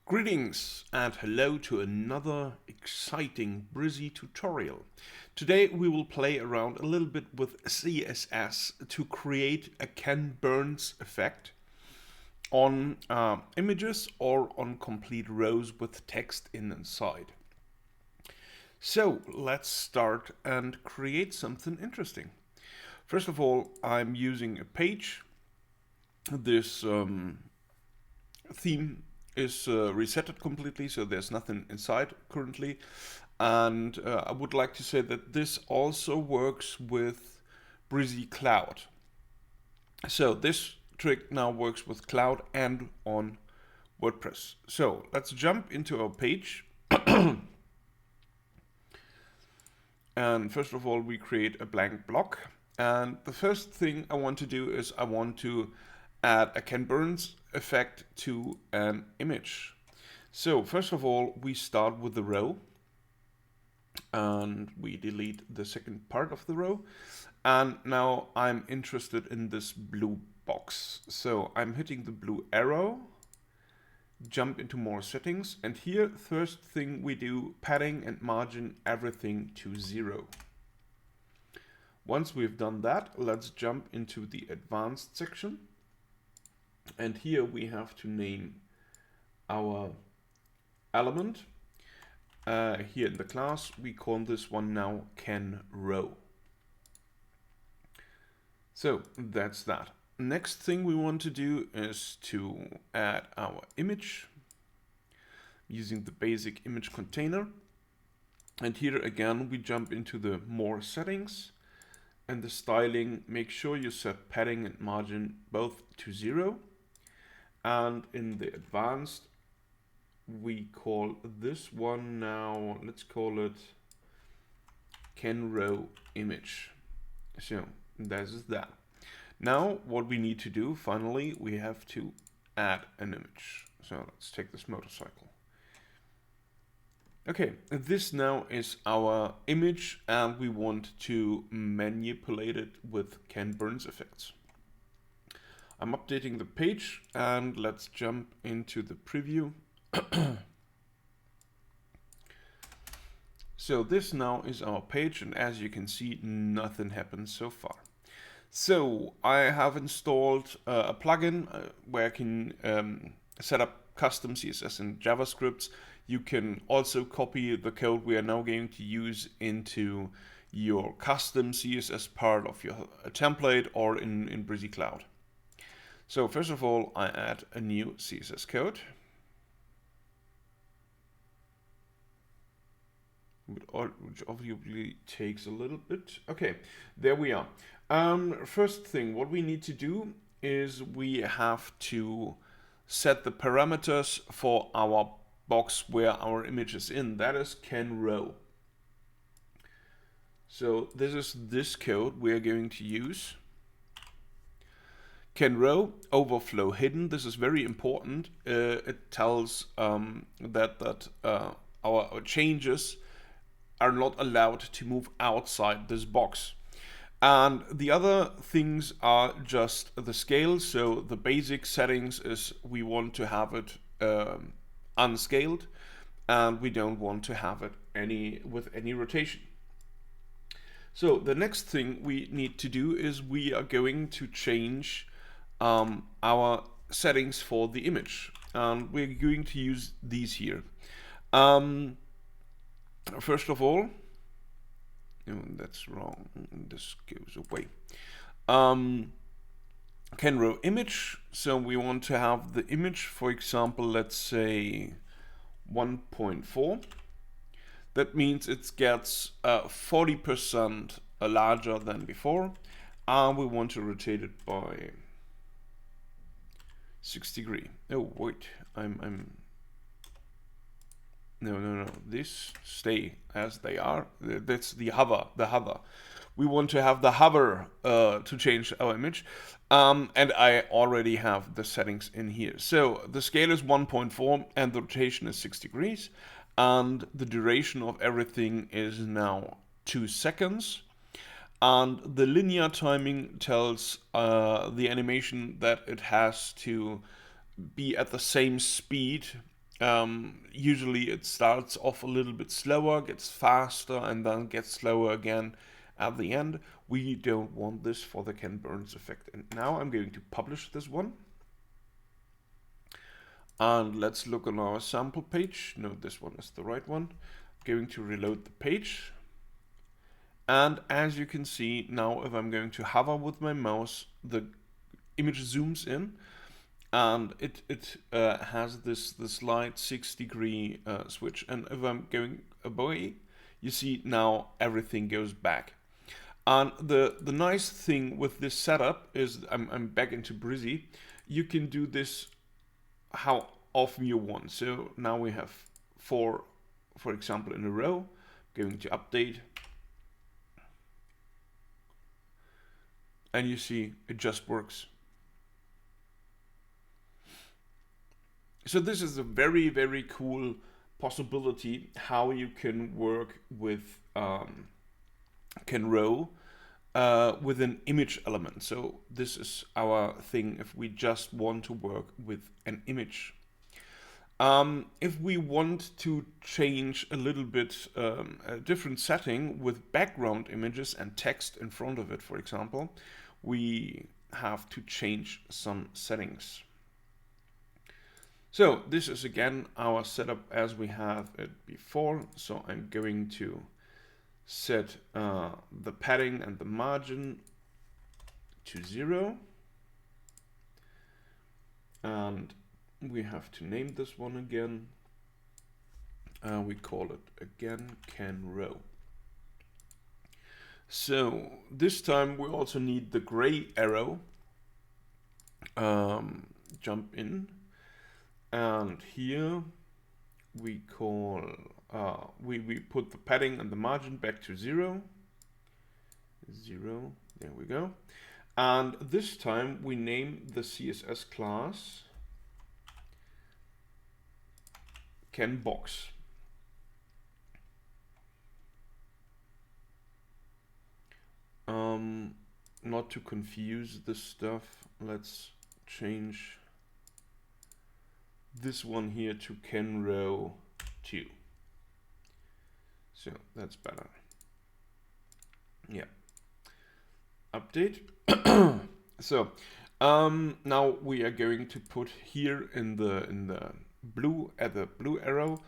Greetings and hello to another exciting Brizy tutorial. Today we will play around a little bit with CSS to create a Ken Burns effect on images or on complete rows with text inside. So let's start and create something interesting. First of all, I'm using a page. This theme is resetted completely, so there's nothing inside currently. And I would like to say that this also works with Brizy Cloud. So this trick now works with Cloud and on WordPress. So let's jump into our page. And first of all, we create a blank block. And the first thing I want to do is I want to add a Ken Burns effect to an image. So first of all, we start with the row and we delete the second part of the row. And now I'm interested in this blue box. So I'm hitting the blue arrow, jump into more settings, and here first thing we do, padding and margin everything to 0. Once we've done that, let's jump into the advanced section. And here we have to name our element. Here in the class, we call this one now Ken Row. So that's that. Next thing we want to do is to add our image using the basic image container. And here again, we jump into the more settings and the styling. Make sure you set padding and margin both to 0. And in the advanced, we call this one now, let's call it Ken Row image. So that is that. Now what we need to do, finally, we have to add an image. So let's take this motorcycle. Okay, this now is our image and we want to manipulate it with Ken Burns effects. I'm updating the page and let's jump into the preview. So this now is our page, and as you can see, nothing happened so far. So I have installed a plugin where I can set up custom CSS and JavaScripts. You can also copy the code we are now going to use into your custom CSS part of your template or in Brizy Cloud. So first of all, I add a new CSS code, which obviously takes a little bit. Okay, there we are. First thing, what we need to do is we have to set the parameters for our box where our image is in. That is Ken Row. So this is this code we are going to use. Ken Row overflow hidden. This is very important. It tells that our changes are not allowed to move outside this box. And the other things are just the scale. So the basic settings is we want to have it unscaled, and we don't want to have it with any rotation. So the next thing we need to do is we are going to change our settings for the image, and we're going to use these here. First of all, no, that's wrong, this goes away. Ken Row image, so we want to have the image, for example, let's say 1.4. That means it gets 40% larger than before, and we want to rotate it by 6 degrees. Oh wait, no, this stay as they are. That's the hover, We want to have the hover to change our image. And I already have the settings in here. So the scale is 1.4 and the rotation is 6 degrees. And the duration of everything is now 2 seconds. And the linear timing tells the animation that it has to be at the same speed Usually it starts off a little bit slower, gets faster, and then gets slower again at the end. We don't want this for the Ken Burns effect. And now I'm going to publish this one. And let's look on our sample page. No, this one is the right one. Going to reload the page. And as you can see now, if I'm going to hover with my mouse, the image zooms in, and it has this slight 6-degree switch. And if I'm going away, you see now everything goes back. And the nice thing with this setup is I'm back into Brizy. You can do this how often you want. So now we have 4, for example, in a row. Going to update. And you see it just works. So this is a very, very cool possibility how you can work with can row with an image element. So this is our thing if we just want to work with an image. If we want to change a little bit a different setting with background images and text in front of it, for example, we have to change some settings. So this is again our setup as we have it before. So I'm going to set the padding and the margin to 0. And we have to name this one again. We call it again Ken Row. So this time we also need the gray arrow. Jump in. And here we call, we put the padding and the margin back to 0. 0, there we go. And this time we name the CSS class CanBox. Not to confuse this stuff, let's change this one here to CanRow 2. So that's better. Yeah. Update. So now we are going to put here in the blue at the blue arrow.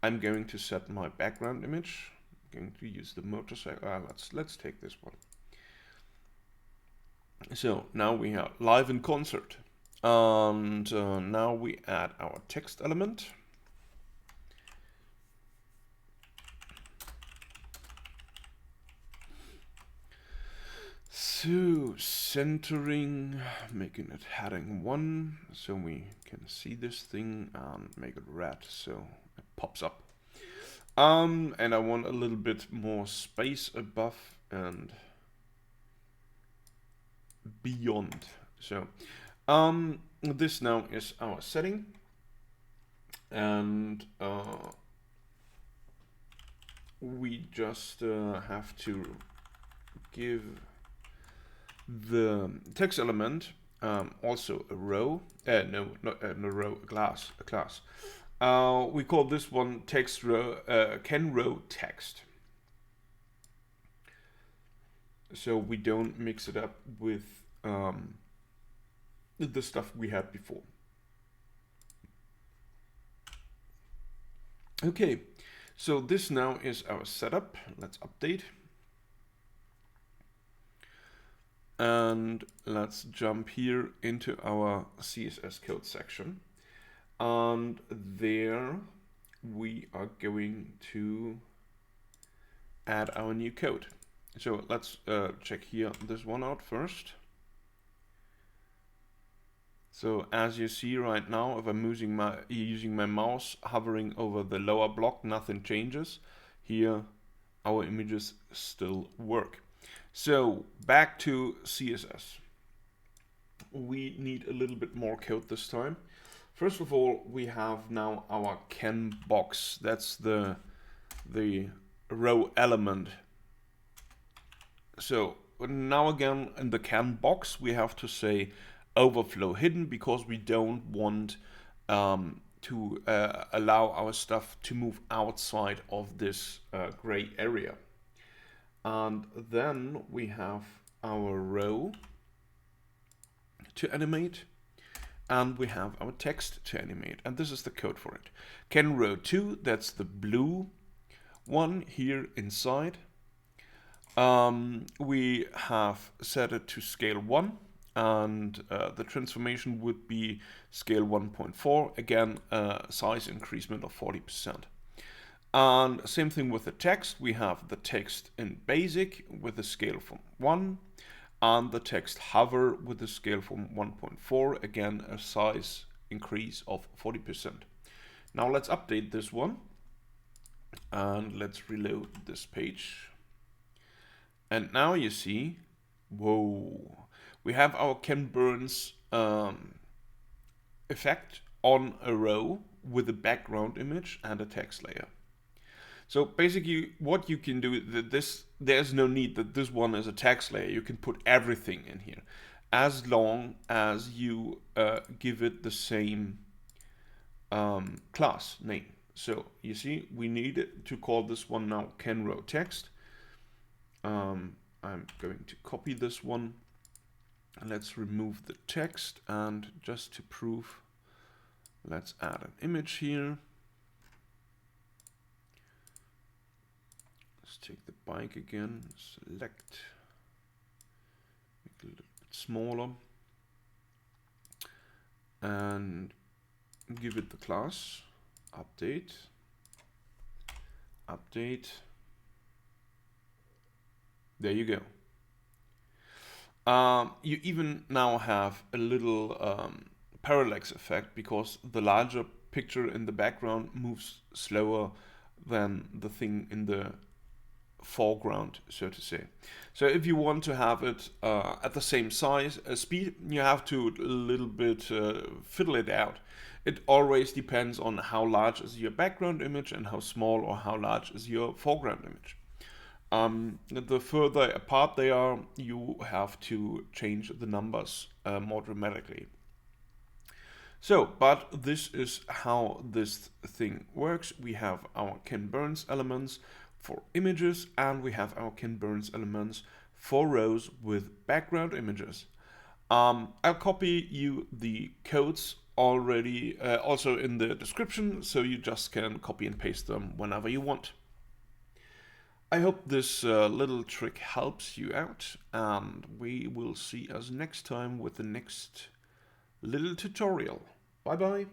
I'm going to set my background image. I'm going to use the motorcycle. Let's take this one. So now we have live in concert. And now we add our text element. So centering, making it heading 1, so we can see this thing and make it red so it pops up. And I want a little bit more space above and beyond. So this now is our setting, and we just have to give the text element also a row. No, row, a class. We call this one text row, Ken row text. So we don't mix it up with the stuff we had before. Okay, so this now is our setup. Let's update. And let's jump here into our CSS code section. And there we are going to add our new code. So let's check here this one out first. So as you see right now, if I'm using my mouse hovering over the lower block, nothing changes. Here our images still work. So back to CSS. We need a little bit more code this time. First of all, we have now our Ken box. That's the row element. So now again in the Ken box we have to say overflow hidden, because we don't want to to allow our stuff to move outside of this gray area. And then we have our row to animate, and we have our text to animate, and this is the code for it. Ken row 2, that's the blue one here inside. We have set it to scale 1, and the transformation would be scale 1.4, again size increasement of 40%. And same thing with the text. We have the text in basic with a scale from 1, and the text hover with a scale from 1.4, again a size increase of 40%. Now let's update this one, and let's reload this page. And now you see, whoa, we have our Ken Burns effect on a row with a background image and a text layer. So basically what you can do, there's no need that this one is a text layer. You can put everything in here as long as you give it the same class name. So you see, we need to call this one now Ken row text. I'm going to copy this one. Let's remove the text, and just to prove, let's add an image here. Let's take the bike again, select, make it a little bit smaller, and give it the class update. There you go. You even now have a little parallax effect, because the larger picture in the background moves slower than the thing in the foreground, so to say. So if you want to have it at the same size speed, you have to a little bit fiddle it out. It always depends on how large is your background image and how small or how large is your foreground image. The further apart they are, you have to change the numbers more dramatically. So, but this is how this thing works. We have our Ken Burns elements for images, and we have our Ken Burns elements for rows with background images. I'll copy you the codes already also in the description, so you just can copy and paste them whenever you want. I hope this little trick helps you out, and we will see us next time with the next little tutorial. Bye bye.